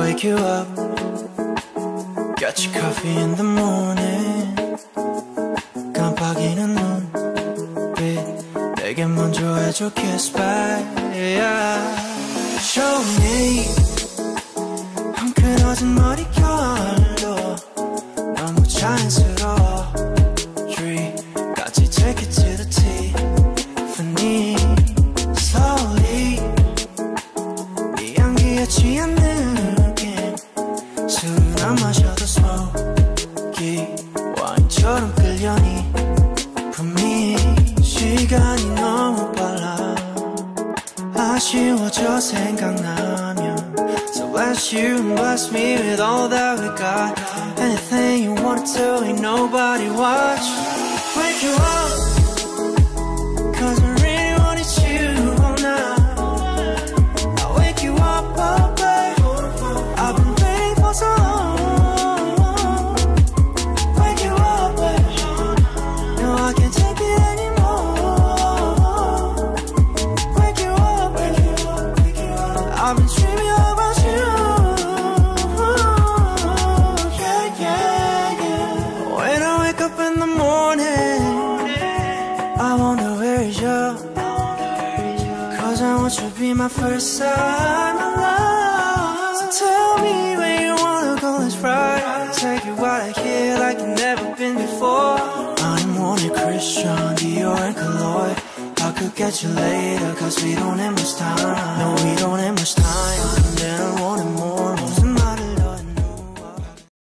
wake you up, got your coffee in the morning. 깜빡이는 눈빛 내게 먼저 해줘 kiss back, yeah. Show me 한 끊어진 머릿결도 너무 자연스러워. Tree 같이 take it to the Tiffany. Slowly 네 향기에 취한 느낌. 술을 안 마셔도 smoky 와인처럼 끌려니 분명히 시간이 너무 빨라. 아쉬워져 생각나면 So bless you and bless me with all that we got. Anything you wanna do, ain't nobody watch. Wake you up, cause I really wanted you all night. I'll wake you up, oh babe, I've been waiting for so long. Wake you up, babe, no I can't take it anymore. Wake you up, babe, I've been dreaming about you. Yeah, yeah, yeah. When I wake up in the morning, I wonder where is you. Cause I want you to be my first sign of love. So tell me where you wanna go, let's ride. Take you out of here like you've never been before. I'm wanting Christian, Dior and Cologne. I could get you later cause we don't have much time. No, we don't have much time. And then I wanted more.